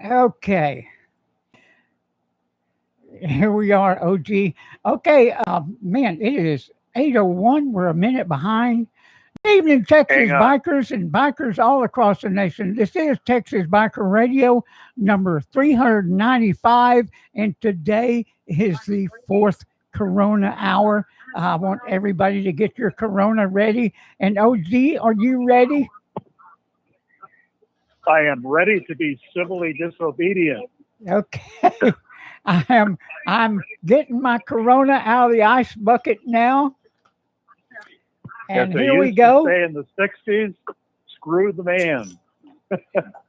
Okay, here we are, OG. Okay, man, it is 8:01. We're a minute behind. Good evening, Hang Texas on. bikers and bikers all across the nation. This is Texas Biker Radio number 395, and today is the fourth Corona hour. I want everybody to get your Corona ready. And OG, are you ready? I am ready to be civilly disobedient. Okay. I'm getting my Corona out of the ice bucket now. As And they here we used to go. say in the 60s, screw the man.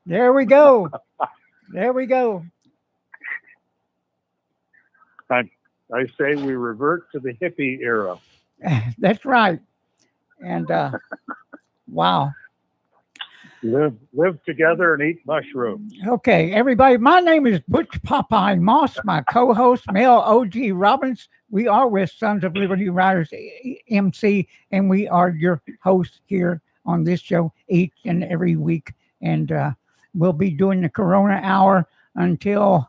There we go. There we go. I say we revert to the hippie era. That's right. And wow. Live together and eat mushrooms. Okay, everybody. My name is Butch Popeye Moss. My co-host Mel OG Robbins. We are with Sons of Liberty Riders MC, and we are your hosts here on this show each and every week. And we'll be doing the Corona Hour until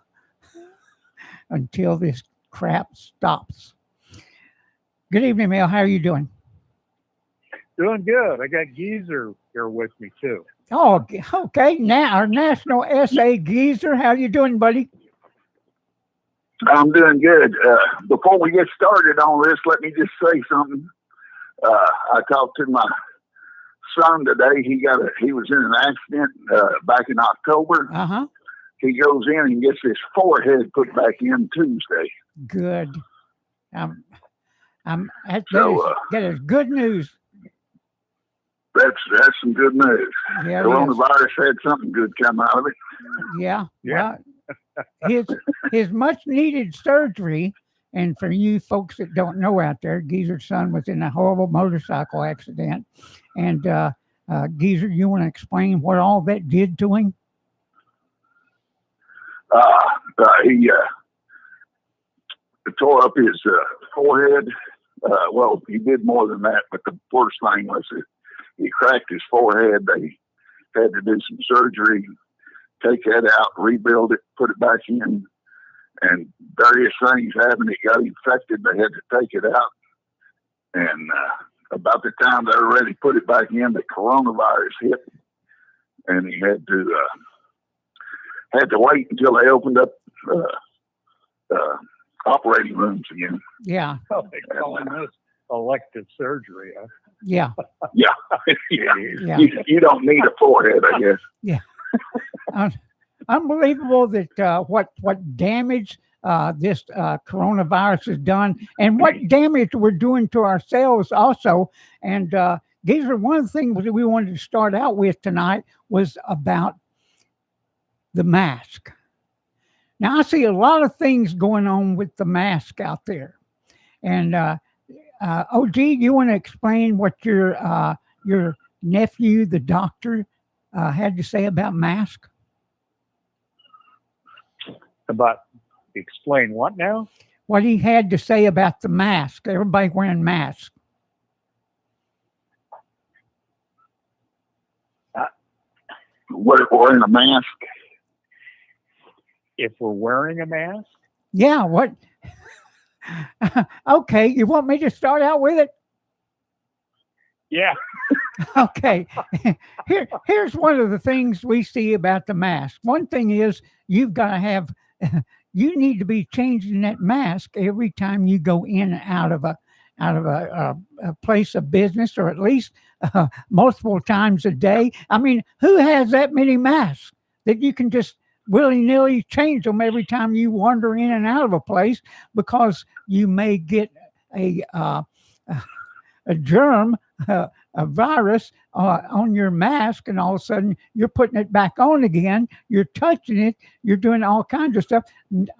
this crap stops. Good evening, Mel. How are you doing? Doing good. I got Geezer here with me too. Oh, okay. Now our national SA Geezer. How you doing, buddy? I'm doing good. Before we get started on this, let me just say something. I talked to my son today. He was in an accident back in October. Uh-huh. He goes in and gets his forehead put back in Tuesday. Good. That is good news. That's some good news. Yeah, Coronavirus had something good come out of it. Yeah. Yeah. Well, his much needed surgery, and for you folks that don't know out there, Geezer's son was in a horrible motorcycle accident. And Geezer, you want to explain what all that did to him? He tore up his forehead. Well, he did more than that, but the worst thing was he cracked his forehead. They had to do some surgery, take that out, rebuild it, put it back in, and various things happened. It got infected. They had to take it out. And about the time they were ready to put it back in, the coronavirus hit, and he had to wait until they opened up operating rooms again. Yeah. Oh, they call this elective surgery. Huh? Yeah. Yeah. Yeah. You don't need a forehead, I guess. Yeah. Unbelievable that what damage this coronavirus has done, and what damage we're doing to ourselves also. And these are one of the things that we wanted to start out with tonight was about the mask. Now, I see a lot of things going on with the mask out there. And OG, you want to explain what your nephew, the doctor, had to say about mask? About explain what now? What he had to say about the mask. Everybody wearing masks. Wearing a mask. If we're wearing a mask? Yeah, what? Okay, you want me to start out with it? Yeah. Okay. Here's one of the things we see about the mask. One thing is you've got to have, you need to be changing that mask every time you go in and out of a place of business, or at least multiple times a day. I mean, who has that many masks that you can just willy-nilly change them every time you wander in and out of a place, because you may get a germ, a virus on your mask, and all of a sudden you're putting it back on again, you're touching it, you're doing all kinds of stuff.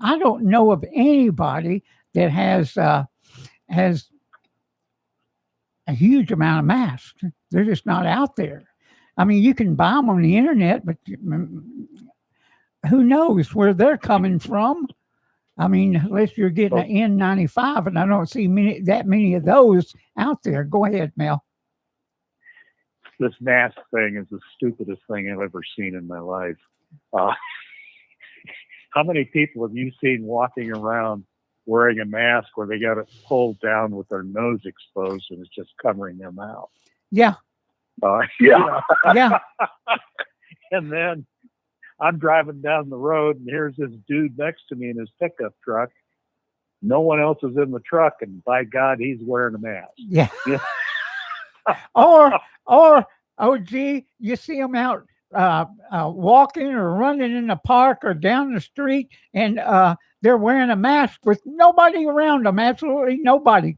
I don't know of anybody that has a huge amount of masks. They're just not out there. I mean, you can buy them on the internet, but who knows where they're coming from? I mean, unless you're getting an N95, and I don't see that many of those out there. Go ahead, Mel. This mask thing is the stupidest thing I've ever seen in my life. How many people have you seen walking around wearing a mask where they got it pulled down with their nose exposed and it's just covering their mouth? Yeah. Yeah. Yeah. And then I'm driving down the road and here's this dude next to me in his pickup truck. No one else is in the truck, and by God, he's wearing a mask. Yeah. Yeah. or oh gee, you see them out walking or running in the park or down the street, and they're wearing a mask with nobody around them. Absolutely nobody.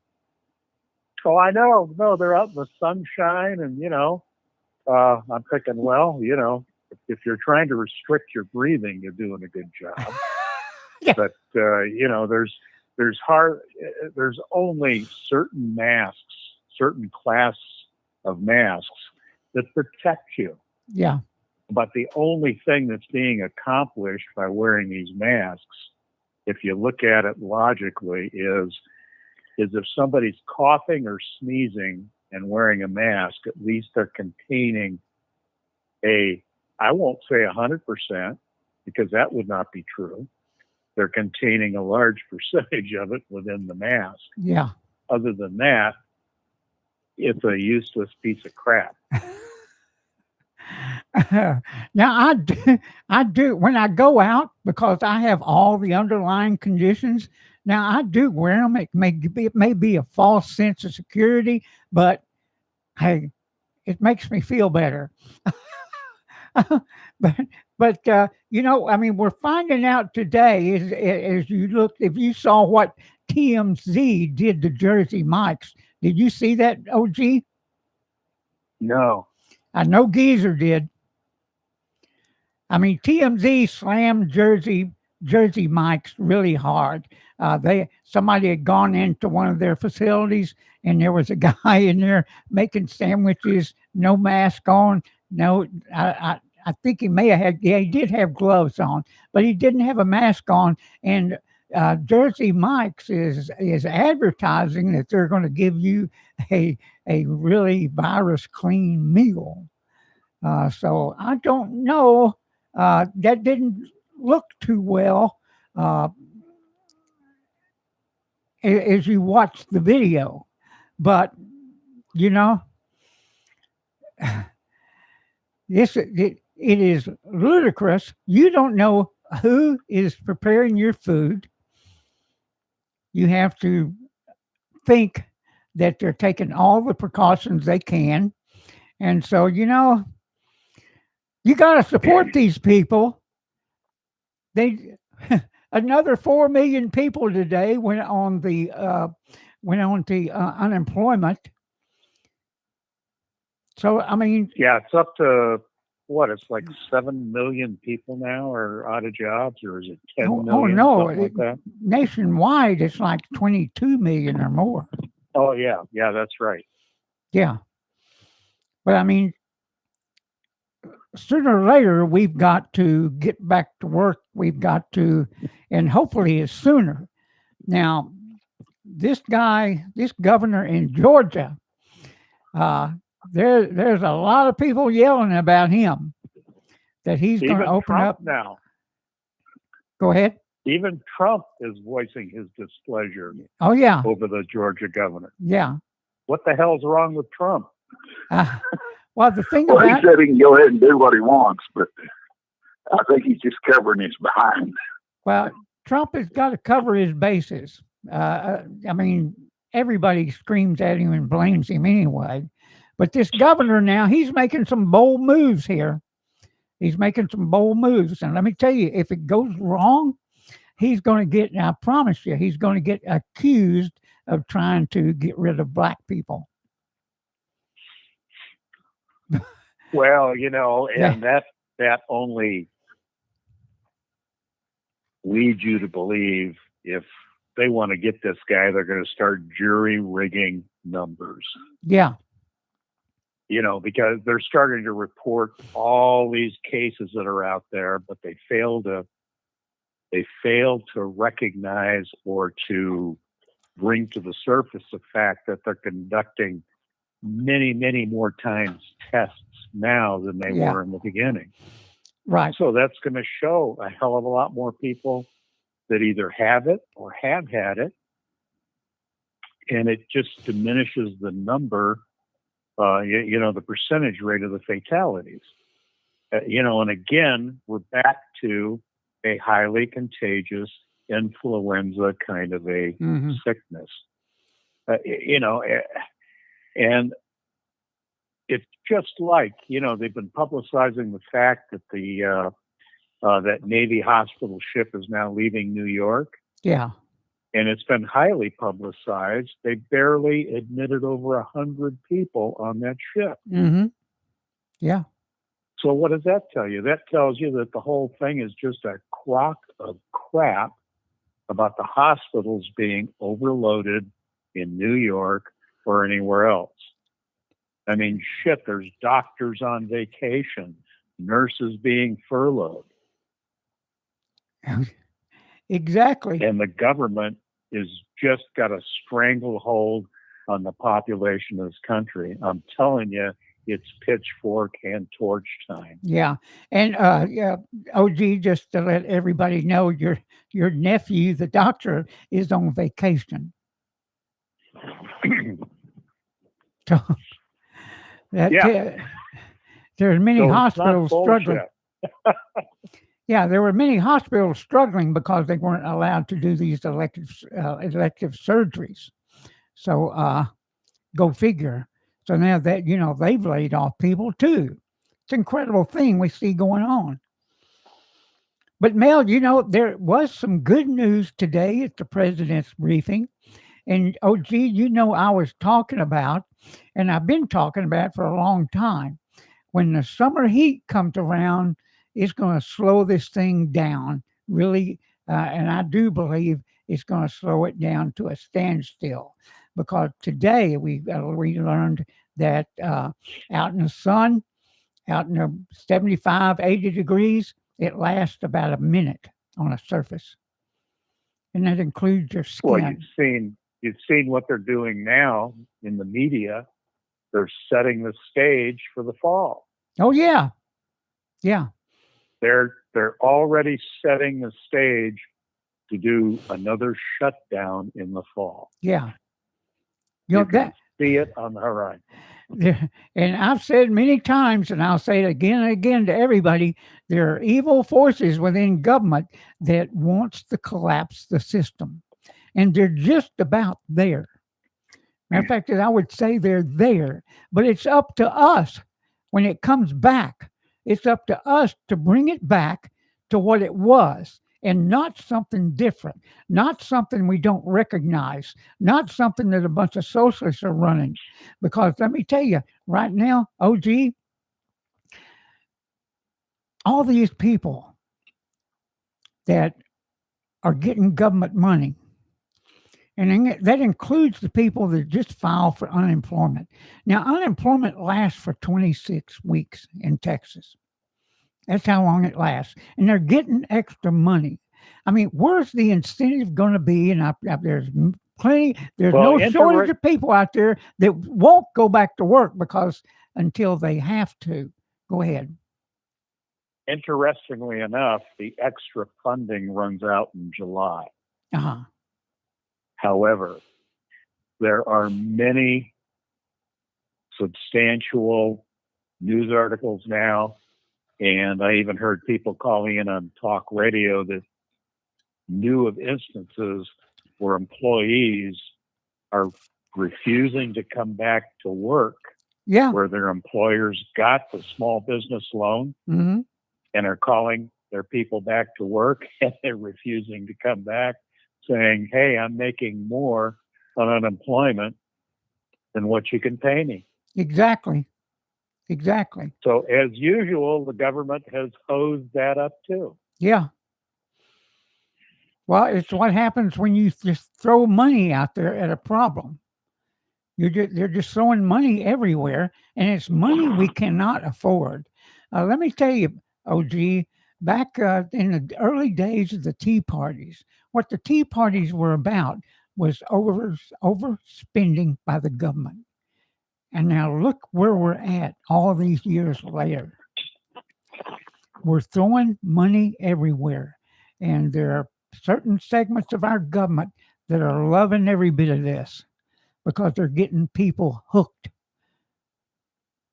Oh, I know. No, they're out in the sunshine, and I'm thinking, well, if you're trying to restrict your breathing, you're doing a good job. Yeah. But there's only certain masks, certain class of masks that protect you. Yeah. But the only thing that's being accomplished by wearing these masks, if you look at it logically, is if somebody's coughing or sneezing and wearing a mask, at least they're containing I won't say 100%, because that would not be true. They're containing a large percentage of it within the mask. Yeah. Other than that, it's a useless piece of crap. Now I do when I go out, because I have all the underlying conditions. Now I do wear them. It may be a false sense of security, but hey, it makes me feel better. but I mean, we're finding out today as you look, if you saw what TMZ did to Jersey Mike's, did you see that, OG? No. I know Geezer did. I mean, TMZ slammed Jersey Mike's really hard. Somebody had gone into one of their facilities, and there was a guy in there making sandwiches, no mask on. No, I think he may have had. Yeah, he did have gloves on, but he didn't have a mask on. And Jersey Mike's is advertising that they're going to give you a really virus clean meal. So I don't know. That didn't look too well as you watch the video, but it is ludicrous. You don't know who is preparing your food. You have to think that they're taking all the precautions they can. And so, you got to support these people. Another 4 million people today went on the unemployment. So, I mean, yeah, it's up to what? It's like 7 million people now are out of jobs, or is it 10 million? Oh no, like that? Nationwide, it's like 22 million or more. Oh yeah, that's right. Yeah, but I mean, sooner or later, we've got to get back to work. We've got to, and hopefully it's sooner. Now, this governor in Georgia, there's a lot of people yelling about him, that he's going to open Trump up. Now, go ahead. Even Trump is voicing his displeasure. Oh yeah, over the Georgia governor. Yeah. What the hell's wrong with Trump? Well, the thing Well, about he said he can go ahead and do what he wants, but I think he's just covering his behind. Well, Trump has got to cover his bases. I mean, everybody screams at him and blames him anyway. But this governor now, he's making some bold moves here. He's making some bold moves. And let me tell you, if it goes wrong, he's going to get, I promise you, he's going to get accused of trying to get rid of black people. Well, and that only leads you to believe if they want to get this guy, they're going to start jury rigging numbers. Yeah. Because they're starting to report all these cases that are out there, but they fail to recognize or to bring to the surface the fact that they're conducting many, many more times tests now than they were in the beginning. Right. So that's going to show a hell of a lot more people that either have it or have had it. And it just diminishes the number, the percentage rate of the fatalities. And again, we're back to a highly contagious influenza kind of a Hmm. sickness. And it's just like, they've been publicizing the fact that that Navy hospital ship is now leaving New York, Yeah. and it's been highly publicized. They barely admitted over 100 people on that ship. Hmm. Yeah. So what does that tell you? That tells you that the whole thing is just a crock of crap about the hospitals being overloaded in New York or anywhere else. I mean, shit, there's doctors on vacation, nurses being furloughed, Exactly. and the government is just got a stranglehold on the population of this country. I'm telling you, it's pitchfork and torch time. Yeah. And yeah, OG, just to let everybody know, your nephew, the doctor, is on vacation. So that Yeah. there's many So it's not hospitals struggling. bullshit. Yeah, there were many hospitals struggling because they weren't allowed to do these elective surgeries. So go figure. So now that they've laid off people too. It's an incredible thing we see going on. But Mel, there was some good news today at the president's briefing. And OG, I was talking about, and I've been talking about for a long time. When the summer heat comes around, it's going to slow this thing down, really. And I do believe it's going to slow it down to a standstill. Because today we learned that out in the sun, out in the 75, 80 degrees, it lasts about a minute on a surface. And that includes your Well, skin. you've seen what they're doing now in the media. They're setting the stage for the fall. Oh, yeah. Yeah. They're already setting the stage to do another shutdown in the fall. Yeah. You can see it on the horizon. And I've said many times, and I'll say it again and again to everybody, there are evil forces within government that wants to collapse the system. And they're just about there. Matter of fact, I would say they're there. But it's up to us when it comes back. It's up to us to bring it back to what it was, and not something different, not something we don't recognize, not something that a bunch of socialists are running. Because let me tell you, right now, OG, all these people that are getting government money, and that includes the people that just file for unemployment. Now, unemployment lasts for 26 weeks in Texas. That's how long it lasts. And they're getting extra money. I mean, where's the incentive going to be? And there's no shortage of people out there that won't go back to work because until they have to. Go ahead. Interestingly enough, the extra funding runs out in July. Uh-huh. However, there are many substantial news articles now, and I even heard people calling in on talk radio that knew of instances where employees are refusing to come back to work, where their employers got the small business loan and are calling their people back to work, and they're refusing to come back, saying, hey, I'm making more on unemployment than what you can pay me. Exactly. So as usual, the government has hosed that up too. Yeah. Well, it's what happens when you just throw money out there at a problem. They're just throwing money everywhere, and it's money we cannot afford. Let me tell you, OG, back in the early days of the Tea Parties, what the Tea Parties were about was overspending by the government. And now look where we're at all these years later. We're throwing money everywhere. And there are certain segments of our government that are loving every bit of this because they're getting people hooked.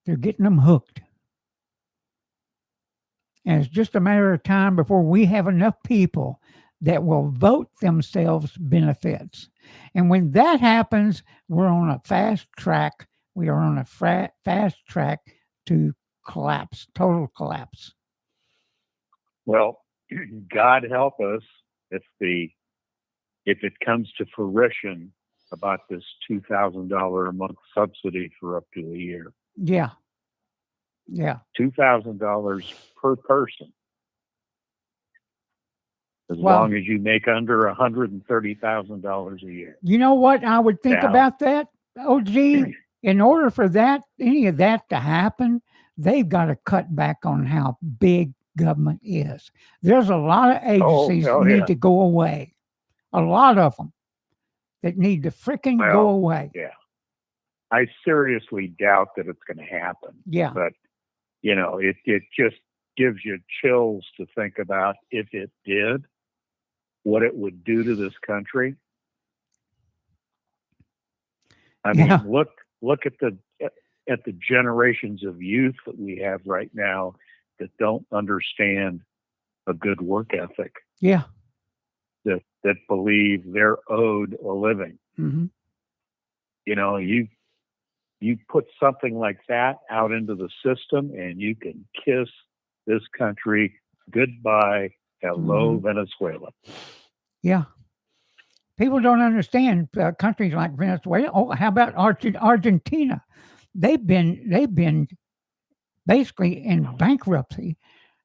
They're getting them hooked. And it's just a matter of time before we have enough people that will vote themselves benefits. And when that happens, we're on a fast track. We are on a fast track to collapse, total collapse. Well, God help us if it comes to fruition about this $2,000 a month subsidy for up to a year. Yeah. Yeah. $2,000 per person. As Well, long as you make under $130,000 a year. You know what I would think Now- about that? OG, in order for any of that to happen, they've got to cut back on how big government is. There's a lot of agencies that need to go away. A lot of them that need to freaking go away. Yeah. I seriously doubt that it's going to happen. Yeah. But, it just gives you chills to think about if it did, what it would do to this country. I mean, look at the generations of youth that we have right now that don't understand a good work ethic. Yeah. That believe they're owed a living. Mm-hmm. You put something like that out into the system and you can kiss this country goodbye. Hello, Venezuela. Yeah. People don't understand countries like Venezuela. Oh, how about Argentina? They've been basically in bankruptcy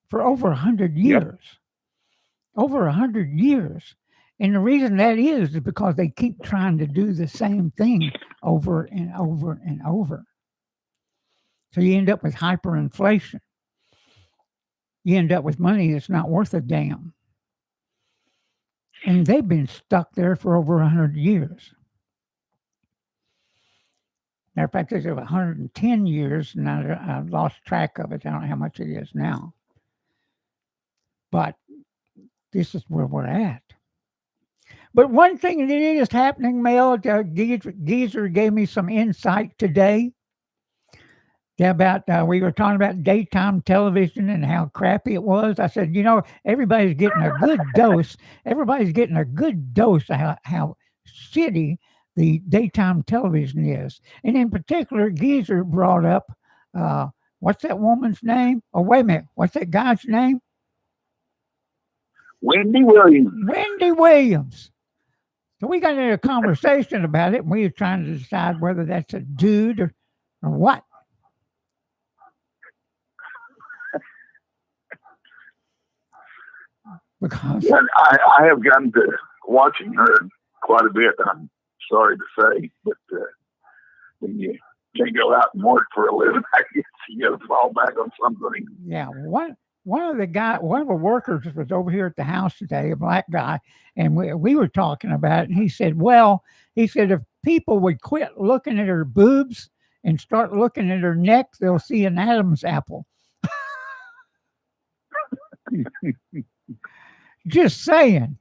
for over 100 years. Yep. Over 100 years. And the reason that is because they keep trying to do the same thing over and over and over. So you end up with hyperinflation. You end up with money that's not worth a damn. And they've been stuck there for over 100 years. Matter of fact, there's 110 years, and I've lost track of it. I don't know how much it is now. But this is where we're at. But one thing that is happening, Mel, Geezer gave me some insight today about, we were talking about daytime television and how crappy it was. I said, everybody's getting a good dose. Everybody's getting a good dose of how shitty the daytime television is. And in particular, Geezer brought up, what's that woman's name? Oh, wait a minute. What's that guy's name? Wendy Williams. Wendy Williams. So we got into a conversation about it, and we were trying to decide whether that's a dude or what. Because I have gotten to watching her quite a bit. I'm sorry to say, but when you can't go out and work for a living, I guess you got to fall back on something. Yeah, one of the workers was over here at the house today, a black guy, and we were talking about it, and he said, if people would quit looking at her boobs and start looking at her neck, they'll see an Adam's apple. Just saying.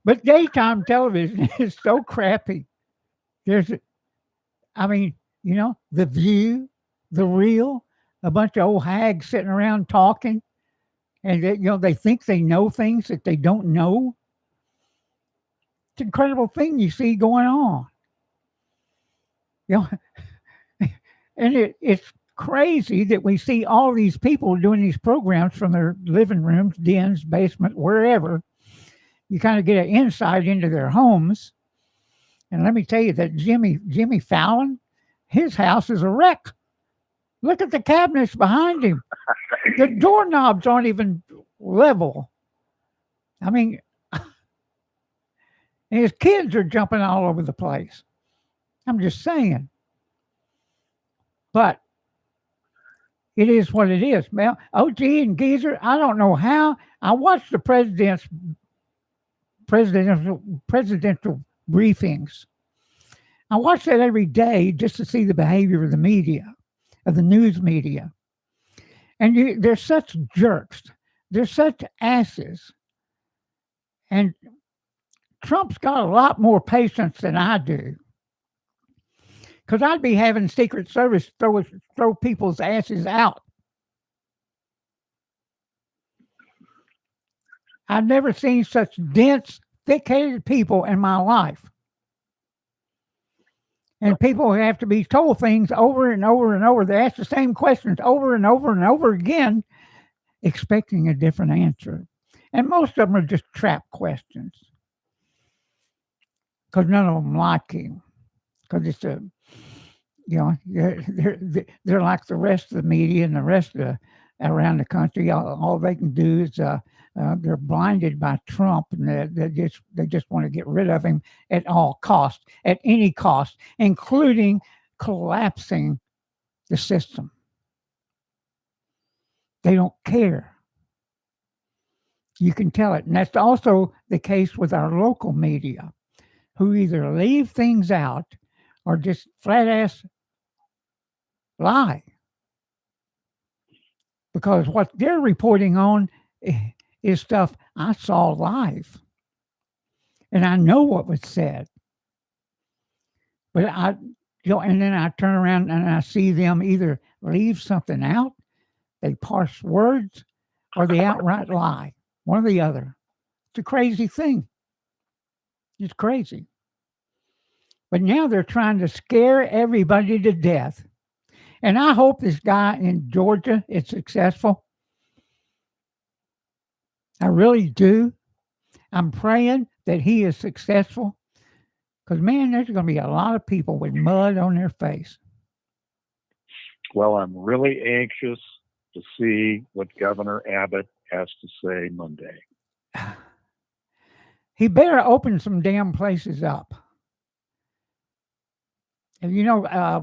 But daytime television is so crappy. The View, The Real, a bunch of old hags sitting around talking, and they think they know things that they don't know. It's an incredible thing you see going on. And it's crazy that we see all these people doing these programs from their living rooms, dens, basement, wherever. You kind of get an insight into their homes. And let me tell you that Jimmy Fallon, his house is a wreck. Look at the cabinets behind him. The doorknobs aren't even level. I mean, and his kids are jumping all over the place. I'm just saying. But it is what it is, man. OG and Geezer, I don't know how. I watched the presidential briefings. I watch that every day just to see the behavior of the media, of the news media. And they're such jerks. They're such asses. And Trump's got a lot more patience than I do. Because I'd be having Secret Service throw people's asses out. I've never seen such dense, thick-headed people in my life. And people have to be told things over and over and over. They ask the same questions over and over and over again, expecting a different answer. And most of them are just trap questions. Because none of them like him. Because it's a, they're like the rest of the media and the rest of the around the country. All they can do is they're blinded by Trump, and they just want to get rid of him at all costs, at any cost, including collapsing the system. They don't care. You can tell it, and that's also the case with our local media, who either leave things out or just flat ass lie. Because what they're reporting on is stuff I saw live. And I know what was said. But and then I turn around and I see them either leave something out, they parse words, or they outright lie. One or the other. It's a crazy thing. It's crazy. But now they're trying to scare everybody to death. And I hope this guy in Georgia is successful. I really do. I'm praying that he is successful. Because, man, there's going to be a lot of people with mud on their face. Well, I'm really anxious to see what Governor Abbott has to say Monday. He better open some damn places up. And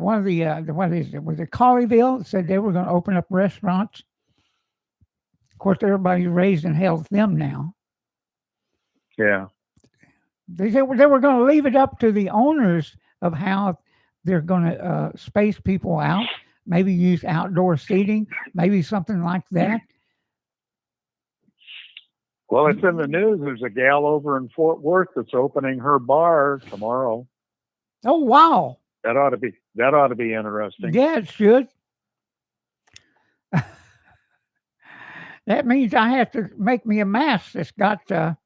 one of the what is it? Was it Colleyville said they were going to open up restaurants? Of course, everybody's raising hell with them now. Yeah. They said they were going to leave it up to the owners of how they're going to space people out. Maybe use outdoor seating, maybe something like that. Well, it's in the news. There's a gal over in Fort Worth that's opening her bar tomorrow. Oh, wow. That ought to be interesting. Yeah, it should. That means I have to make me a mask that's got a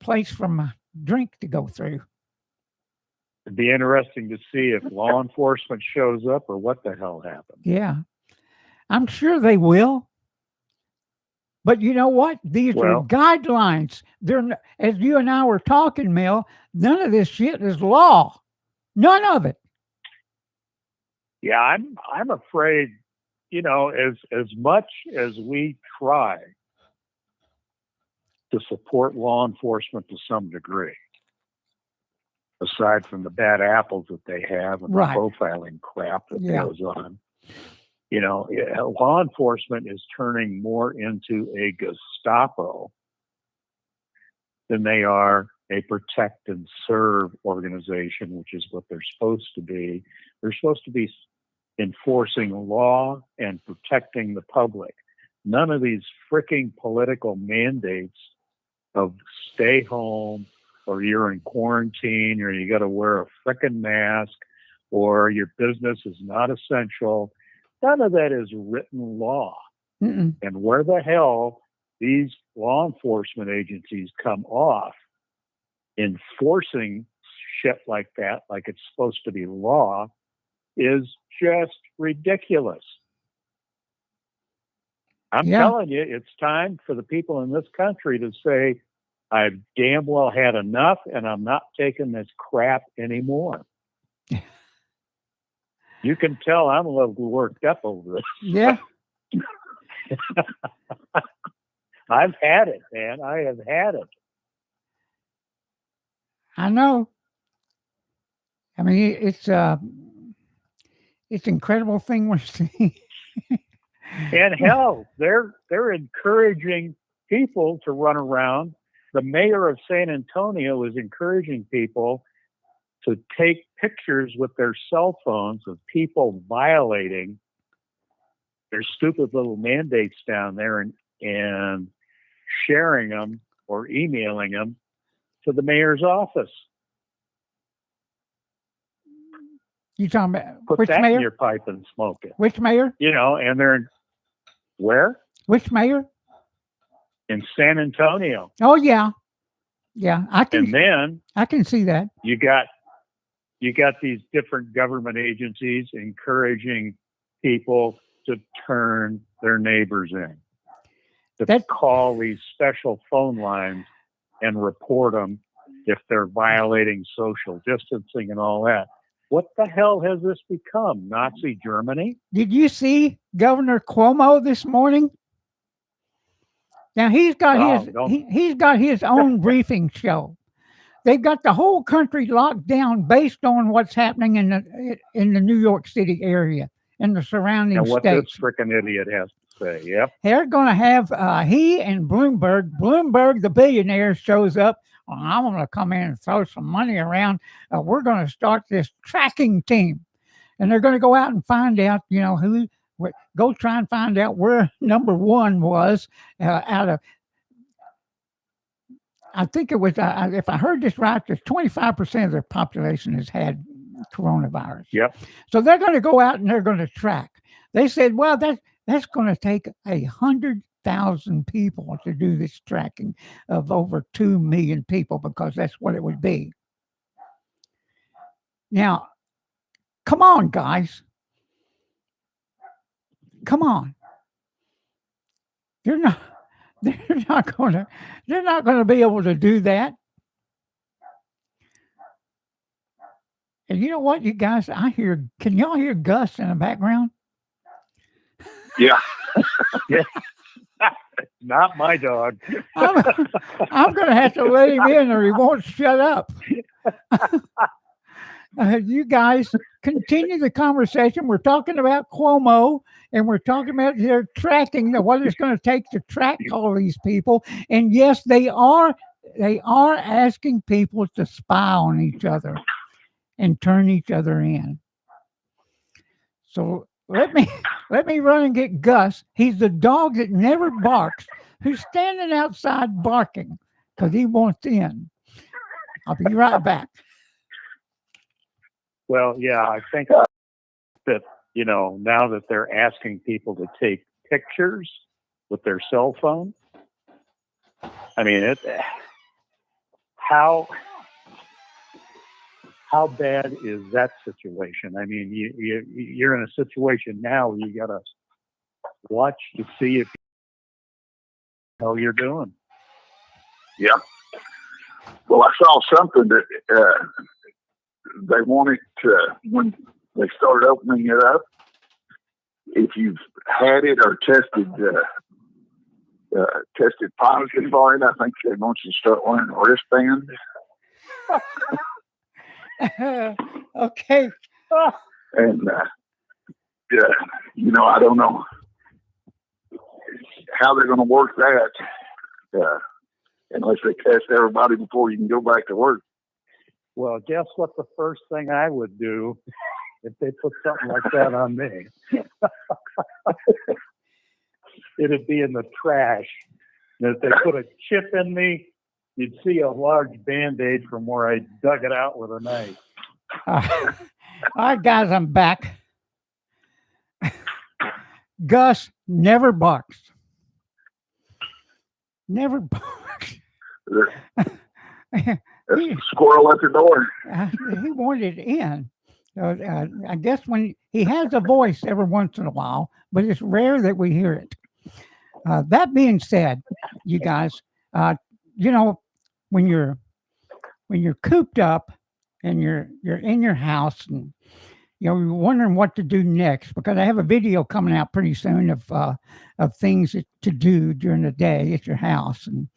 place for my drink to go through. It'd be interesting to see if law enforcement shows up or what the hell happened. Yeah. I'm sure they will. But you know what? These are guidelines. They're, as you and I were talking, Mel, none of this shit is law. None of it. Yeah, I'm afraid, as much as we try to support law enforcement to some degree, aside from the bad apples that they have and the profiling crap that goes on, law enforcement is turning more into a Gestapo than they are a protect and serve organization, which is what they're supposed to be. They're supposed to be enforcing law and protecting the public. None of these freaking political mandates of stay home or you're in quarantine or you got to wear a freaking mask or your business is not essential. None of that is written law. Mm-mm. And where the hell these law enforcement agencies come off enforcing shit like that, like it's supposed to be law, is just ridiculous. I'm telling you, it's time for the people in this country to say, I've damn well had enough and I'm not taking this crap anymore. You can tell I'm a little worked up over this. Yeah. I've had it, man. I have had it. I know. I mean, it's an incredible thing we're seeing. And hell, they're encouraging people to run around. The mayor of San Antonio is encouraging people to take pictures with their cell phones of people violating their stupid little mandates down there and sharing them or emailing them to the mayor's office. You talking about Put which that in mayor? your pipe and smoke it. Which mayor? And they're where? Which mayor? In San Antonio. Oh yeah, yeah. I And then can see that. you got these different government agencies encouraging people to turn their neighbors in, to call these special phone lines and report them if they're violating social distancing and all that. What the hell has this become? Nazi Germany? Did you see Governor Cuomo this morning? Now he's got he's got his own briefing show. They've got the whole country locked down based on what's happening in the New York City area and the surrounding and what states. this frickin' idiot has to say. Yep. They're going to have he and Bloomberg. Bloomberg, the billionaire, shows up. Well, I'm going to come in and throw some money around. We're going to start this tracking team, and they're going to go out and find out, go try and find out where number one was out of. I think it was, if I heard this right, there's 25% of their population has had coronavirus. Yep. So they're going to go out and they're going to track. They said, well, that's going to take 100,000 people to do this tracking of over 2 million people, because that's what it would be. Now, come on, guys. Come on. They're not going to be able to do that. And you know what, you guys, can y'all hear Gus in the background? Yeah. Yeah. Not my dog. I'm going to have to let him in or he won't shut up. You guys continue the conversation. We're talking about Cuomo, and we're talking about their tracking, what it's going to take to track all these people. And yes, they are asking people to spy on each other and turn each other in. So let me run and get Gus. He's the dog that never barks, who's standing outside barking because he wants in. I'll be right back. Well, yeah, I think that, now that they're asking people to take pictures with their cell phone, I mean, how bad is that situation? I mean, you're in a situation now where you got to watch to see if how you're doing. Yeah. Well, I saw something that they wanted to, when they started opening it up, if you've had it or tested positive for it, I think they want you to start wearing a wristband. Okay. And, I don't know how they're going to work that unless they test everybody before you can go back to work. Well, guess what the first thing I would do if they put something like that on me? It'd be in the trash. And if they put a chip in me, you'd see a large Band-Aid from where I dug it out with a knife. All right, guys, I'm back. Gus never barks. Never barks. There's a squirrel at the door. He wanted in. I guess when he has a voice every once in a while, but it's rare that we hear it. That being said, you guys, when you're cooped up and you're in your house and you're wondering what to do next, because I have a video coming out pretty soon of things to do during the day at your house, and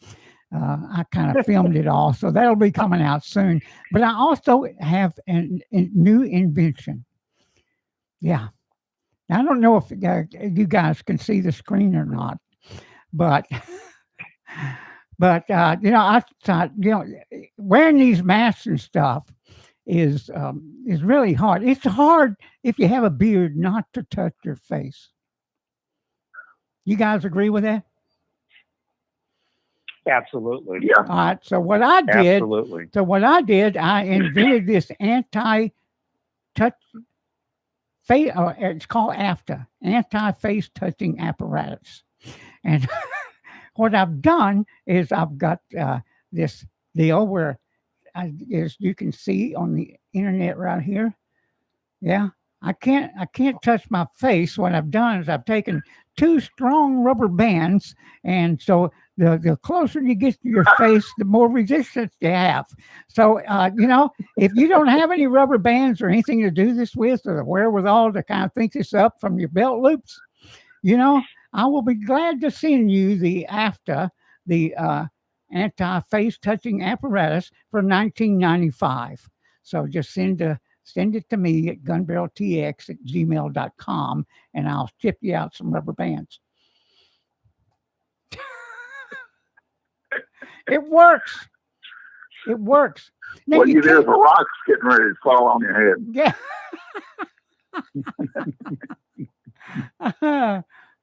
I kind of filmed it all, so that'll be coming out soon. But I also have a new invention. Yeah, I don't know if you guys can see the screen or not, but I thought wearing these masks and stuff is really hard. It's hard if you have a beard not to touch your face. You guys agree with that? Absolutely. Yeah. All right. So what I did, I invented this anti-touch face. It's called AFTA, anti-face touching apparatus. And what I've done is I've got this deal where, as you can see on the internet right here, yeah, I can't touch my face. What I've done is I've taken two strong rubber bands, and so the closer you get to your face, the more resistance you have. So if you don't have any rubber bands or anything to do this with, or the wherewithal to kind of think this up from your belt loops, I will be glad to send you the AFTA, the anti-face touching apparatus for $19.95. So just send it to me at gunbarreltx@gmail.com, and I'll ship you out some rubber bands. It works. It works. Now, What you do if a rock's getting ready to fall on your head? Yeah.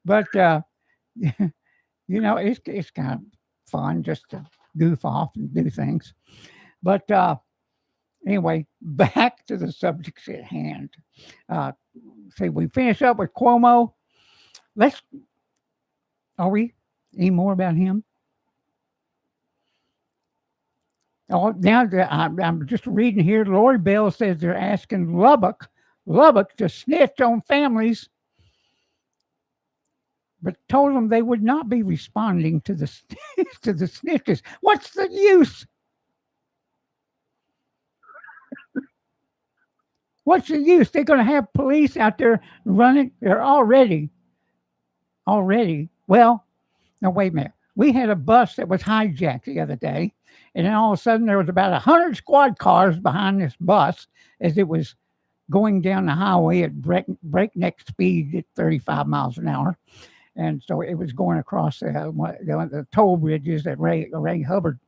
But it's kind of fun just to goof off and do things. But anyway, back to the subjects at hand. See, we finish up with Cuomo. Are we? Any more about him? Oh, now I'm just reading here. Lori Bell says they're asking Lubbock to snitch on families, but told them they would not be responding to the to the snitches. What's the use? What's the use? They're going to have police out there running. They're already. Well, now wait a minute. We had a bus that was hijacked the other day, and then all of a sudden there was about 100 squad cars behind this bus as it was going down the highway at breakneck speed at 35 miles an hour. And so it was going across the toll bridges at Ray Hubbard.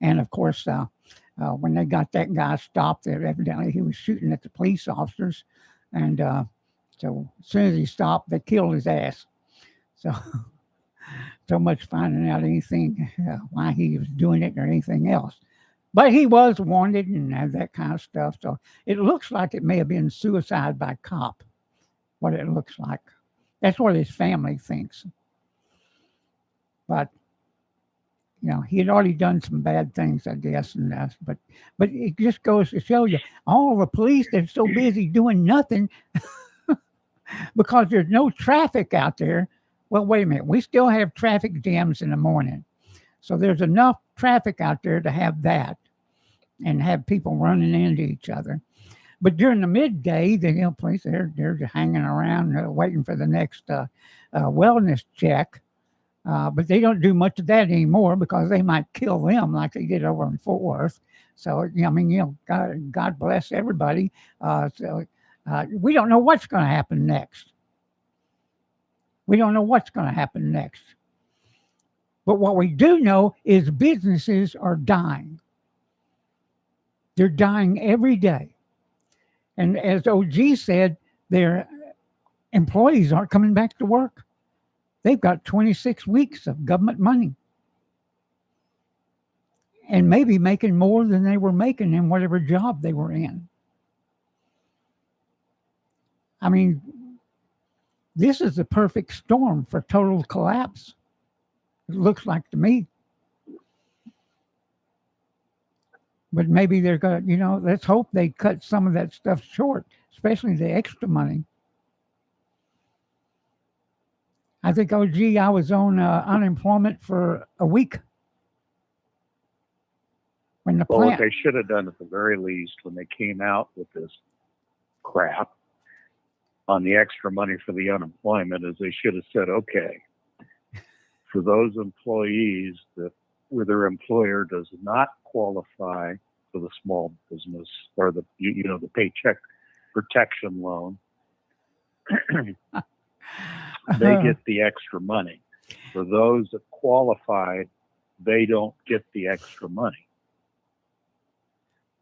And of course, when they got that guy stopped, evidently he was shooting at the police officers. And so as soon as he stopped, they killed his ass. So much finding out anything, why he was doing it or anything else. But he was wanted and that kind of stuff. So it looks like it may have been suicide by cop, what it looks like. That's what his family thinks. But, he had already done some bad things, I guess. But it just goes to show you, all the police, they're so busy doing nothing because there's no traffic out there. Well, wait a minute. We still have traffic jams in the morning. So there's enough traffic out there to have that and have people running into each other. But during the midday, the police, they're just hanging around waiting for the next wellness check. But they don't do much of that anymore because they might kill them like they did over in Fort Worth. So, God bless everybody. We don't know what's going to happen next. But what we do know is businesses are dying. They're dying every day. And as OG said, their employees aren't coming back to work. They've got 26 weeks of government money. And maybe making more than they were making in whatever job they were in. I mean, this is the perfect storm for total collapse. It looks like to me. But maybe they're going to, let's hope they cut some of that stuff short, especially the extra money. I think, I was on unemployment for a week. What they should have done at the very least when they came out with this crap on the extra money for the unemployment is they should have said, okay, for those employees where their employer does not qualify for the small business or the paycheck protection loan, they get the extra money. For those that qualified, they don't get the extra money.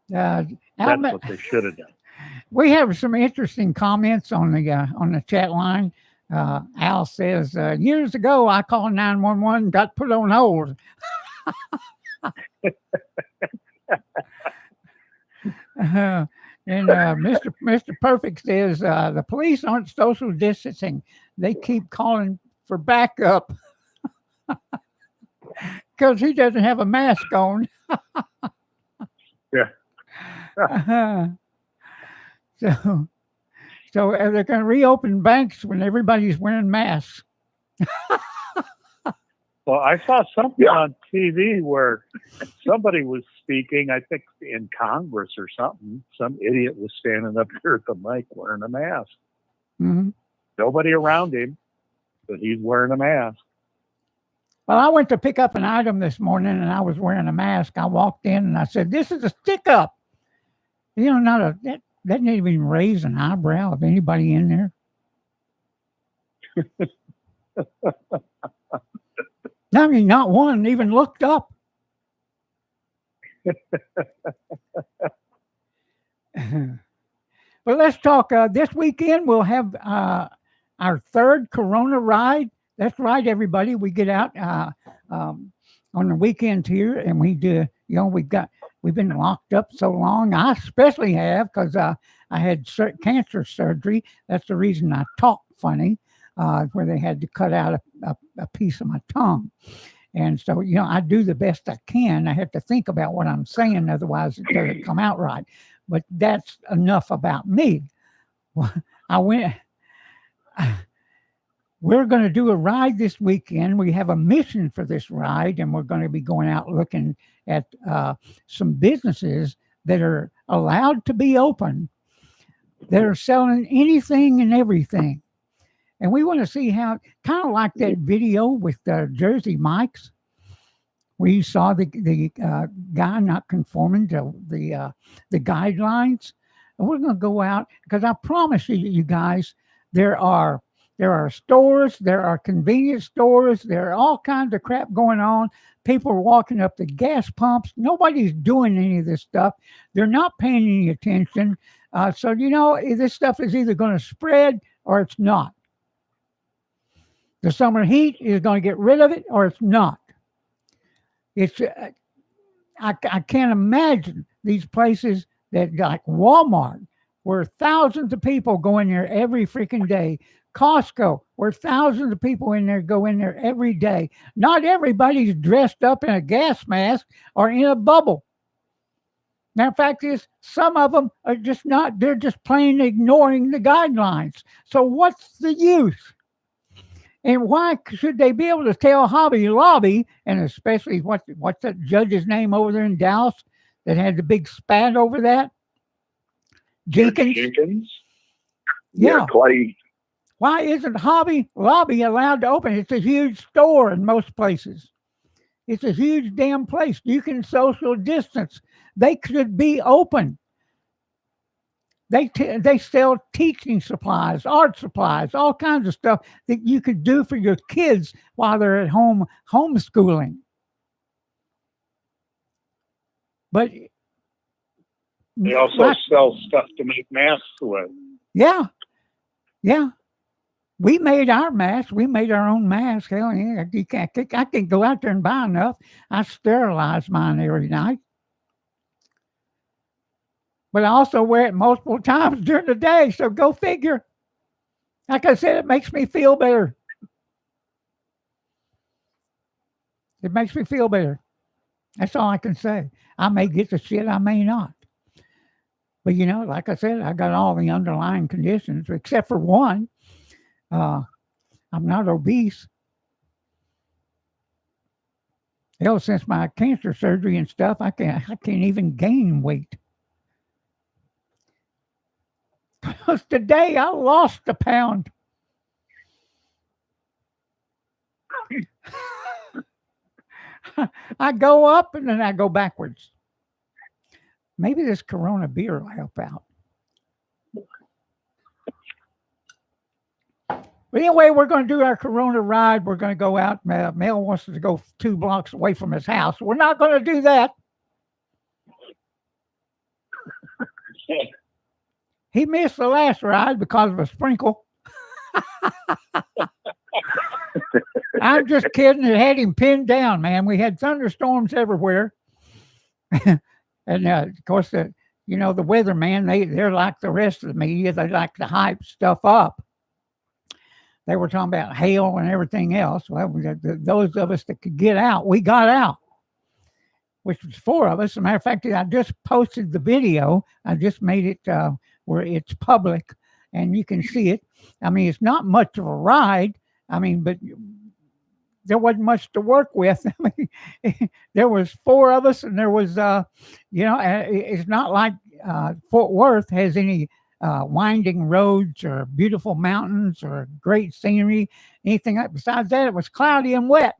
That's what they should have done. We have some interesting comments on the chat line. Al says, years ago, I called 911 and got put on hold. And Mr. Perfect says, the police aren't social distancing. They keep calling for backup because he doesn't have a mask on. Yeah. So they're going to reopen banks when everybody's wearing masks. Well, I saw something Yeah. on TV where somebody was speaking, I think in Congress or something. Some idiot was standing up there at the mic wearing a mask. Mhm. Nobody around him, but he's wearing a mask. Well, I went to pick up an item this morning and I was wearing a mask. I walked in and I said, "This is a stick up." That didn't even raise an eyebrow of anybody in there. I mean, not one even looked up. But let's talk. This weekend we'll have our third Corona ride. That's right, everybody. We get out on the weekends here, and we do. We've been locked up so long. I especially have because I had cancer surgery. That's the reason I talk funny, where they had to cut out a piece of my tongue. And so, I do the best I can. I have to think about what I'm saying, otherwise it doesn't come out right. But that's enough about me. We're going to do a ride this weekend. We have a mission for this ride, and we're going to be going out looking at some businesses that are allowed to be open, that are selling anything and everything. And we want to see how, kind of like that video with Jersey Mike's, where you saw the guy not conforming to the guidelines. And we're going to go out, because I promise you guys, there are stores, there are convenience stores, there are all kinds of crap going on. People are walking up to gas pumps. Nobody's doing any of this stuff. They're not paying any attention. So, this stuff is either going to spread or it's not. The summer heat is going to get rid of it or it's not. It's I can't imagine these places that, like Walmart, where thousands of people go in there every freaking day. Costco, where thousands of people go in there every day. Not everybody's dressed up in a gas mask or in a bubble. Now, the fact is, some of them are just not, they're just plain ignoring the guidelines. So what's the use? And why should they be able to tell Hobby Lobby, and especially what's that judge's name over there in Dallas that had the big spat over that? Jenkins? Yeah, Clay. Why isn't Hobby Lobby allowed to open? It's a huge store in most places. It's a huge damn place. You can social distance. They could be open. They sell teaching supplies, art supplies, all kinds of stuff that you could do for your kids while they're at home homeschooling. But they also sell stuff to make masks with. Yeah. We made our masks. We made our own masks. Hell yeah, I can't go out there and buy enough. I sterilize mine every night. But I also wear it multiple times during the day, so go figure. Like I said, it makes me feel better. It makes me feel better. That's all I can say. I may get the shit, I may not. But, like I said, I got all the underlying conditions, except for one. I'm not obese. Hell, since my cancer surgery and stuff, I can't even gain weight. Because today I lost a pound. I go up and then I go backwards. Maybe this Corona beer will help out. But anyway, we're going to do our Corona ride. We're going to go out. Mel wants us to go 2 blocks away from his house. We're not going to do that. He missed the last ride because of a sprinkle. I'm just kidding. It had him pinned down, man. We had thunderstorms everywhere. And of course, the weatherman, they're like the rest of the media. They like to hype stuff up. They were talking about hail and everything else. Well, those of us that could get out, we got out, which was 4 of us. As a matter of fact, I just posted the video. I just made it where it's public and you can see it. I mean, it's not much of a ride. I mean, but there wasn't much to work with. I mean, there was 4 of us, and there was, it's not like Fort Worth has any winding roads or beautiful mountains or great scenery, anything like. Besides that, it was cloudy and wet.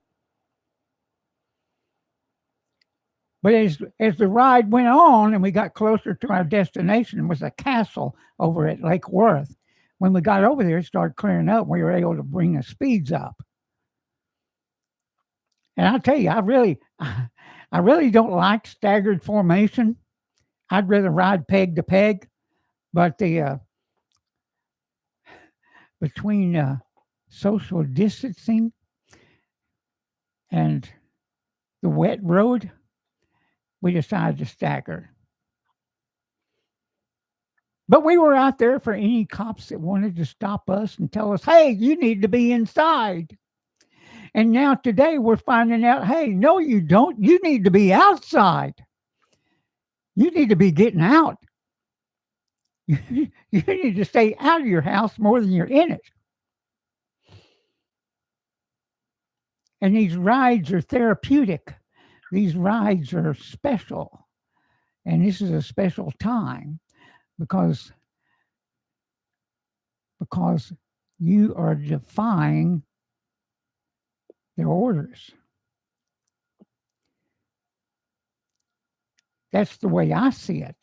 But as the ride went on and we got closer to our destination, was a castle over at Lake Worth. When we got over there, it started clearing up. We were able to bring the speeds up. And I'll tell you, I really don't like staggered formation. I'd rather ride peg to peg. But the between social distancing and the wet road, we decided to stagger. But we were out there for any cops that wanted to stop us and tell us, hey, you need to be inside. And now today we're finding out, hey, no, you don't. You need to be outside. You need to be getting out. You need to stay out of your house more than you're in it. And these rides are therapeutic. These rides are special. And this is a special time because you are defying their orders. That's the way I see it.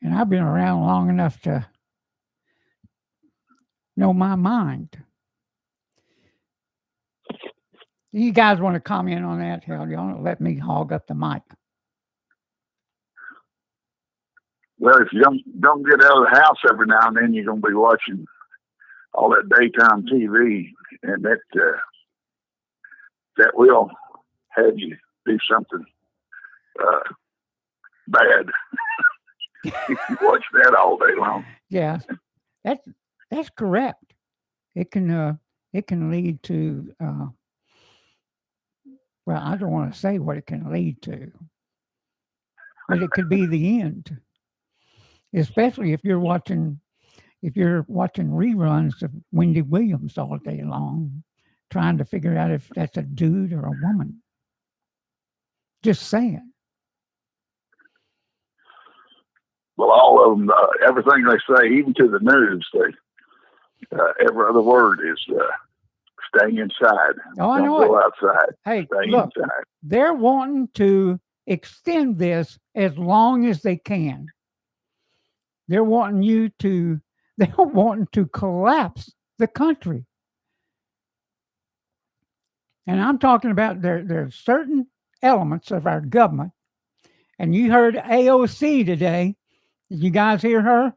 And I've been around long enough to know my mind. You guys want to comment on that? Hell, you don't let me hog up the mic. Well, if you don't get out of the house every now and then, you're going to be watching all that daytime TV, and that will have you do something bad if you watch that all day long. Yeah, that's correct. It can lead to well, I don't want to say what it can lead to, but it could be the end. Especially if you're watching reruns of Wendy Williams all day long, trying to figure out if that's a dude or a woman. Just saying. Well, all of them, everything they say, even to the news, every other word is staying inside. Oh, I know Don't go outside. Hey, Stay look, inside. they're wanting to extend this as long as they can. They're wanting to collapse the country. And I'm talking about there's certain elements of our government. And you heard AOC today. Did you guys hear her?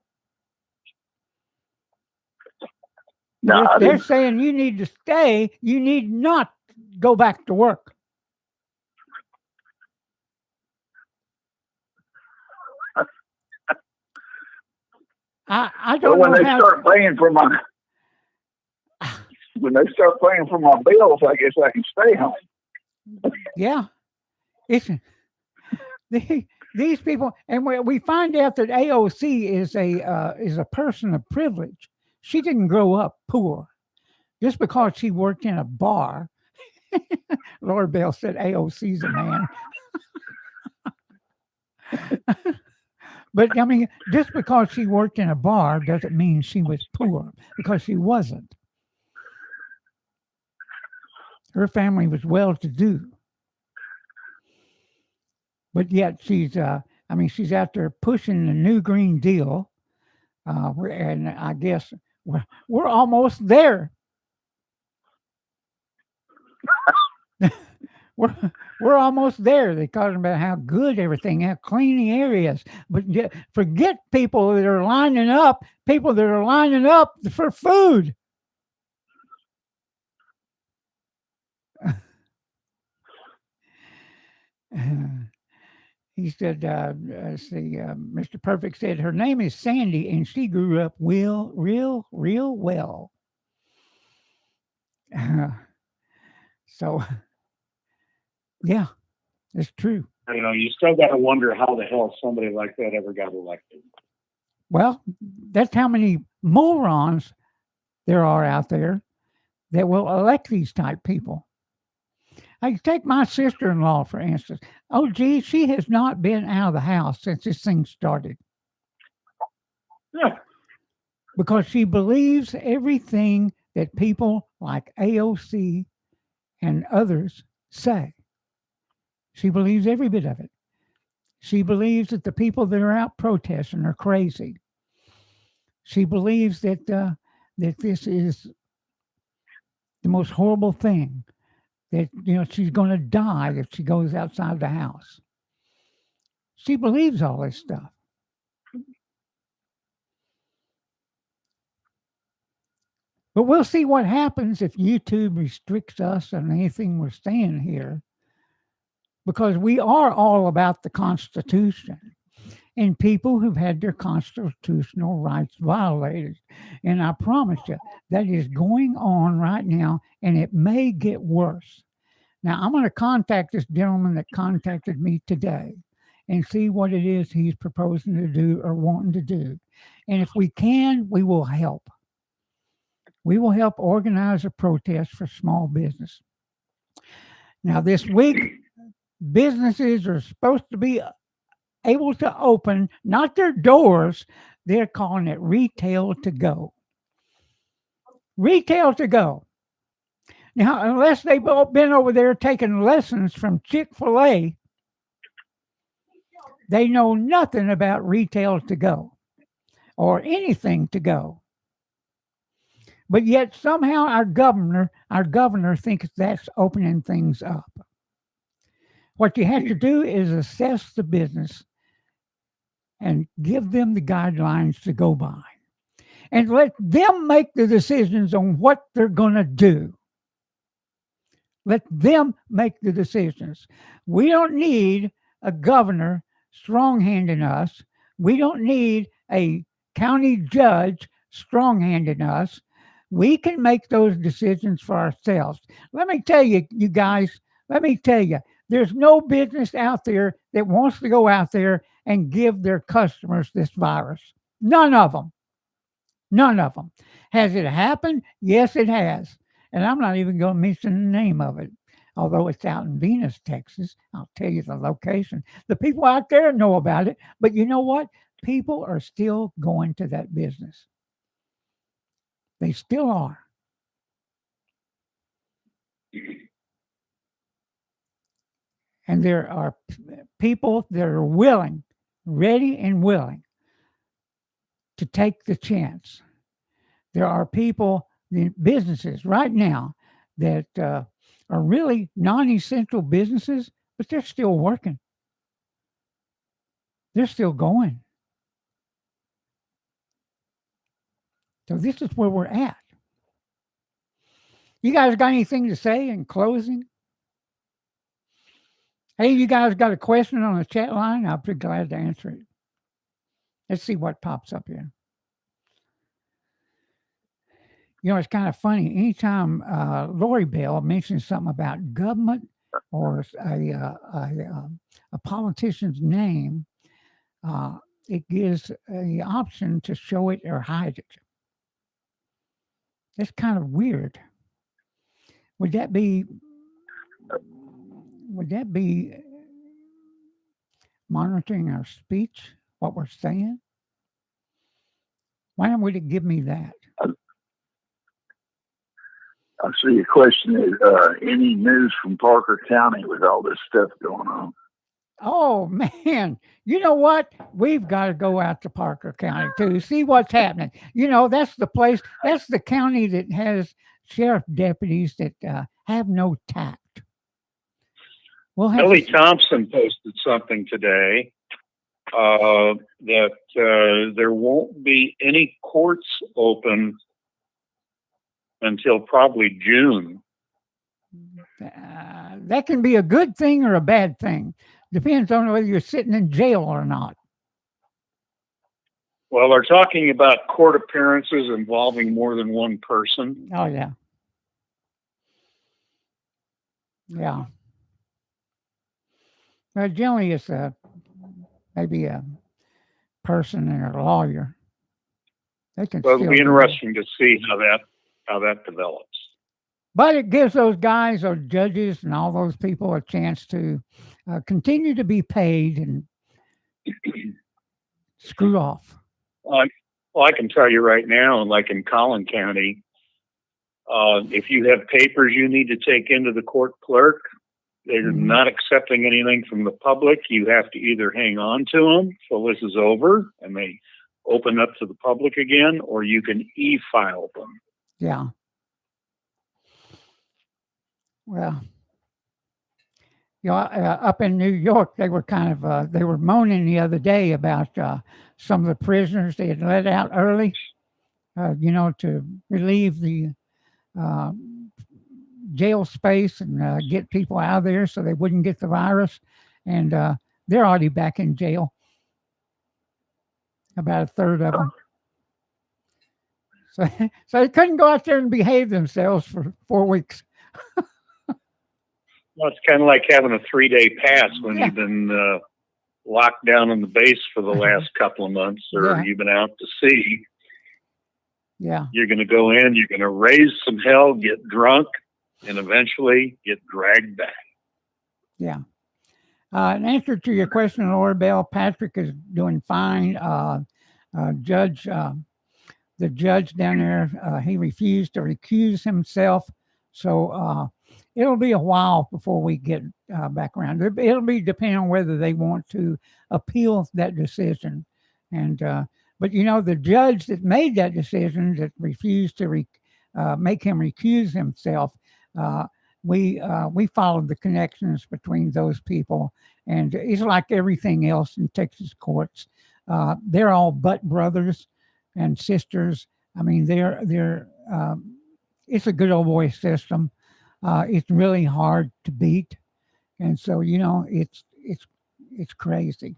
No, They're saying you need to stay. You need not go back to work. I don't when know they how. start paying for my bills, I guess I can stay home. Yeah, it's these people, and we find out that AOC is a person of privilege. She didn't grow up poor. Just because she worked in a bar, Lord Bell said AOC's a man. But I mean, just because she worked in a bar doesn't mean she was poor, because she wasn't. Her family was well-to-do. But yet she's out there pushing the new Green Deal. And I guess we're almost there. we're almost there. They're talking about how good everything, how clean the area is. But forget people that are lining up, people that are lining up for food. He said, let's see, Mr. Perfect said her name is Sandy and she grew up real well. So, yeah, it's true. You know, you still got to wonder how the hell somebody like that ever got elected. Well, that's how many morons there are out there that will elect these type people. I take my sister-in-law, for instance. Oh, gee, she has not been out of the house since this thing started. Yeah. Because she believes everything that people like AOC and others say. She believes every bit of it. She believes that the people that are out protesting are crazy. She believes that that this is the most horrible thing. That she's going to die if she goes outside the house. She believes all this stuff. But we'll see what happens if YouTube restricts us on anything we're saying here, because we are all about the Constitution and people who've had their constitutional rights violated. And I promise you, that is going on right now, and it may get worse. Now, I'm going to contact this gentleman that contacted me today and see what it is he's proposing to do or wanting to do. And if we can, we will help. We will help organize a protest for small business. Now, this week, businesses are supposed to be able to open, not their doors, they're calling it retail to go. Retail to go. Now, unless they've been over there taking lessons from Chick-fil-A, they know nothing about retail to go or anything to go. But yet somehow our governor thinks that's opening things up. What you have to do is assess the business and give them the guidelines to go by. And let them make the decisions on what they're going to do. Let them make the decisions. We don't need a governor strong-handing us. We don't need a county judge strong-handing us. We can make those decisions for ourselves. Let me tell you, you guys, there's no business out there that wants to go out there and give their customers this virus. None of them. None of them. Has it happened? Yes, it has. And I'm not even going to mention the name of it, although it's out in Venus, Texas. I'll tell you the location. The people out there know about it, but you know what? People are still going to that business. They still are. And there are people that are willing, ready and willing to take the chance. There are people, businesses right now that are really non-essential businesses, but they're still working. They're still going. So this is where we're at. You guys got anything to say in closing? Hey, you guys got a question on the chat line? I'll be glad to answer it. Let's see what pops up here. It's kind of funny. Anytime Lori Bell mentions something about government or a politician's name, it gives the option to show it or hide it. That's kind of weird. Would that be monitoring our speech, what we're saying? Why would it give me that? I see your question is any news from Parker County with all this stuff going on? Oh, man. You know what? We've got to go out to Parker County, too, see what's happening. That's the place, that's the county that has sheriff deputies that have no tact. we'll have Billy to- Thompson posted something today that there won't be any courts open until probably June. that can be a good thing or a bad thing. Depends on whether you're sitting in jail or not. Well, they're talking about court appearances involving more than one person. Oh yeah. Yeah. Well, generally it's maybe a person and a lawyer. They can So it'll still be do that. interesting to see how that develops. But it gives those guys or judges and all those people a chance to continue to be paid and screw off. Well, I can tell you right now, like in Collin County, if you have papers you need to take into the court clerk, they're Mhm. not accepting anything from the public. You have to either hang on to them till this is over and they open up to the public again, or you can e-file them. Yeah. Well, up in New York, they were kind of they were moaning the other day about some of the prisoners they had let out early, to relieve the uh, jail space and get people out of there so they wouldn't get the virus. And they're already back in jail. About a third of them. So they couldn't go out there and behave themselves for 4 weeks. Well, it's kind of like having a 3-day pass when Yeah. you've been locked down on the base for the last couple of months, or Yeah. you've been out to sea. Yeah. You're going to go in, you're going to raise some hell, get drunk, and eventually get dragged back. Yeah. In answer to your question, Laura Bell, Patrick is doing fine. The judge down there, he refused to recuse himself. So it'll be a while before we get back around. It'll be depending on whether they want to appeal that decision. And but the judge that made that decision, that refused to make him recuse himself, we followed the connections between those people, and it's like everything else in Texas courts. They're all butt brothers and sisters. I mean, it's a good old boy system. It's really hard to beat, and so it's crazy.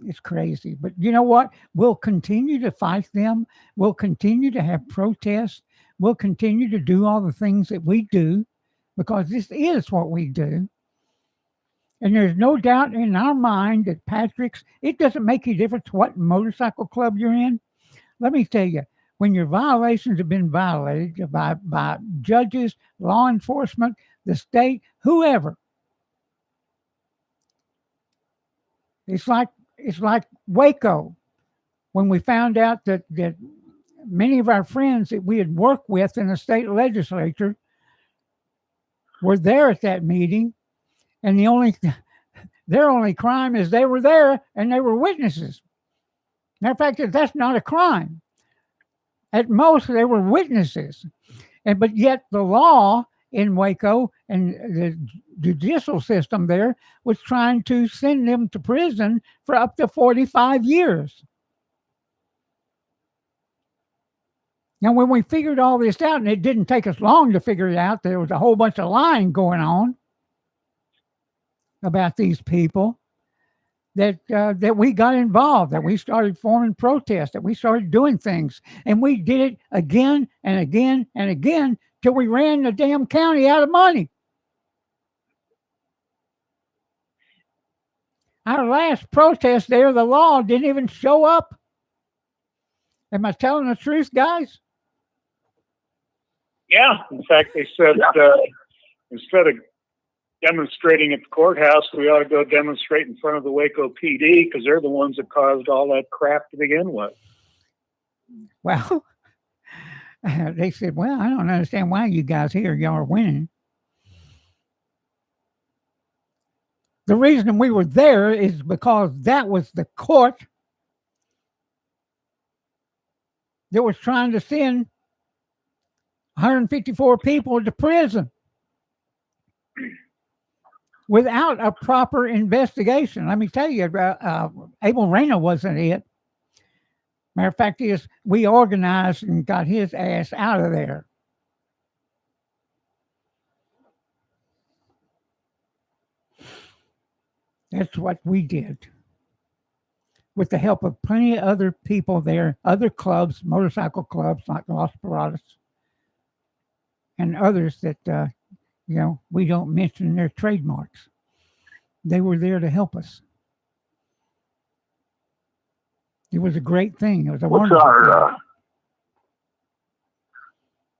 It's crazy. But you know what? We'll continue to fight them. We'll continue to have protests. We'll continue to do all the things that we do, because this is what we do. And there's no doubt in our mind that Patrick's, it doesn't make any difference what motorcycle club you're in. Let me tell you, when your violations have been violated by judges, law enforcement, the state, whoever, it's like Waco, when we found out that many of our friends that we had worked with in the state legislature were there at that meeting, and their only crime is they were there and they were witnesses. Matter of fact, that's not a crime. At most, they were witnesses, but yet the law in Waco and the judicial system there was trying to send them to prison for up to 45 years. Now, when we figured all this out, and it didn't take us long to figure it out, there was a whole bunch of lying going on about these people, that we got involved, that we started forming protests, that we started doing things. And we did it again and again and again till we ran the damn county out of money. Our last protest there, the law didn't even show up. Am I telling the truth, guys? Yeah. In fact, they said instead of demonstrating at the courthouse, we ought to go demonstrate in front of the Waco PD, because they're the ones that caused all that crap to begin with. Well, they said, well, I don't understand why you guys here, y'all are winning. The reason we were there is because that was the court that was trying to send 154 people to prison. without a proper investigation. Let me tell you, Abel Reyna wasn't it. Matter of fact is, we organized and got his ass out of there. That's what we did. With the help of plenty of other people there, other clubs, motorcycle clubs like Los Paradas, and others that, we don't mention their trademarks. They were there to help us. It was a great thing. It was a wonderful thing.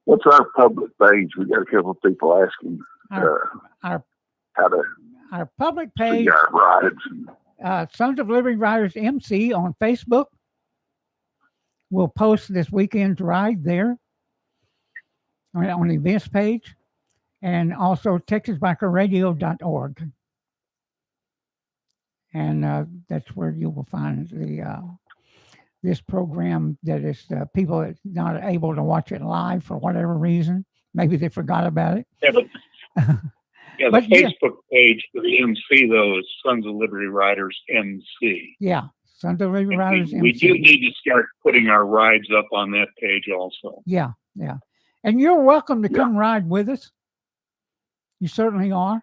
What's our public page? We got a couple of people asking Our how to our public page, see our rides. Sons of Liberty Riders MC on Facebook. We'll post this weekend's ride there on the events page, and also TexasBikerRadio.org. And that's where you will find this program that is people that not able to watch it live for whatever reason. Maybe they forgot about it. Yeah, but the Facebook page for the MC, though, is Sons of Liberty Riders MC. Yeah, Sons of Liberty Riders MC. We do need to start putting our rides up on that page also. Yeah. And you're welcome to come ride with us. You certainly are.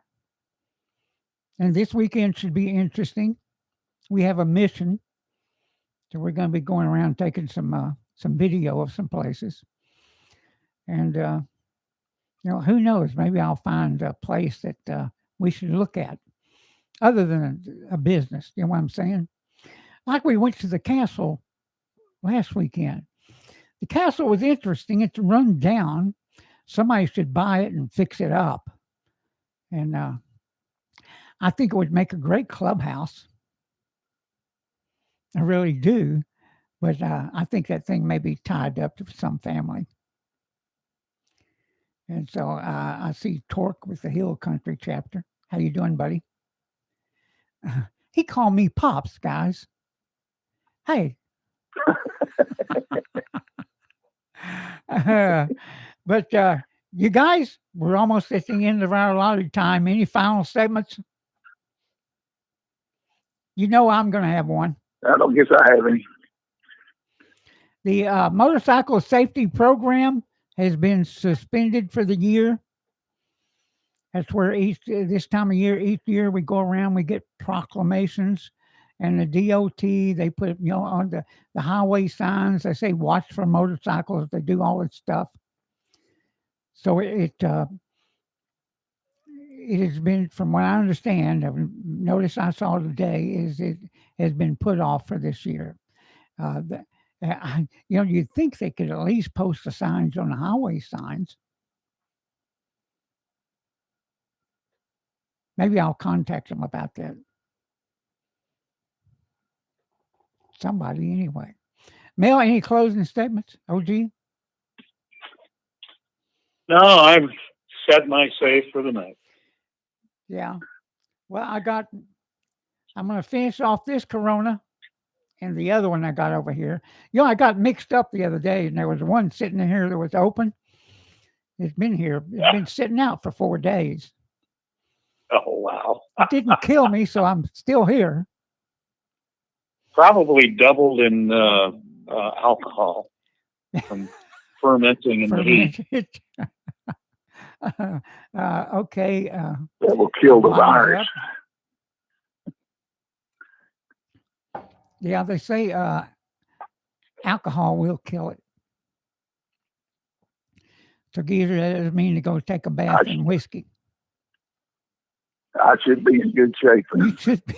And this weekend should be interesting. We have a mission. So we're going to be going around taking some video of some places. And, who knows? Maybe I'll find a place that we should look at other than a business. You know what I'm saying? Like we went to the castle last weekend. The castle was interesting. It's run down. Somebody should buy it and fix it up. And I think it would make a great clubhouse. I really do. But I think that thing may be tied up to some family. And so I see Torque with the Hill Country chapter. How you doing, buddy? He called me Pops, guys. Hey. But you guys, we're almost at the end of our allotted time. Any final statements? You know I'm going to have one. I don't guess I have any. The motorcycle safety program has been suspended for the year. That's where this time of year, each year we go around, we get proclamations, and the DOT, they put, on the highway signs, they say, watch for motorcycles. They do all this stuff. So it has been, from what I understand, notice I saw today, is it has been put off for this year. You'd think they could at least post the signs on the highway signs. Maybe I'll contact them about that. Somebody anyway. Mel, any closing statements? OG? No, I've set my safe for the night. Yeah. Well, I'm going to finish off this Corona and the other one I got over here. I got mixed up the other day, and there was one sitting in here that was open. It's been here. It's been sitting out for 4 days. Oh, wow. It didn't kill me, so I'm still here. Probably doubled in alcohol from fermenting in the heat. Okay. That will kill the virus. Yeah, they say alcohol will kill it. So Geezer, that doesn't mean to go take a bath in whiskey. I should be in good shape. You should be.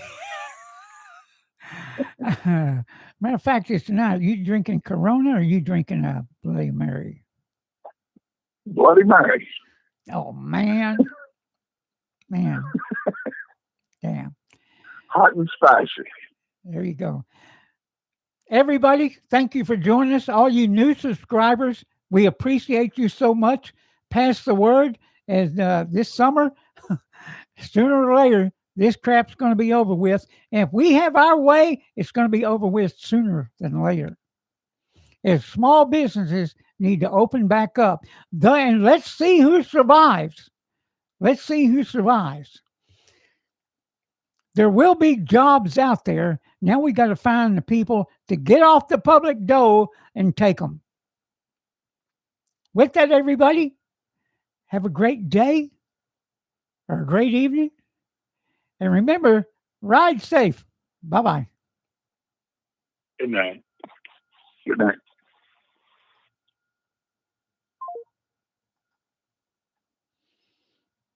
Matter of fact, it's tonight. Are you drinking Corona or are you drinking a Bloody Mary? Bloody Mary. Oh, man. Damn. Hot and spicy. There you go. Everybody, thank you for joining us. All you new subscribers, we appreciate you so much. Pass the word as this summer, sooner or later, this crap's going to be over with. And if we have our way, it's going to be over with sooner than later. If small businesses need to open back up, and let's see who survives. Let's see who survives. There will be jobs out there. Now we got to find the people to get off the public dole and take them. With that, everybody, have a great day or a great evening. And remember, ride safe. Bye-bye. Good night. Good night.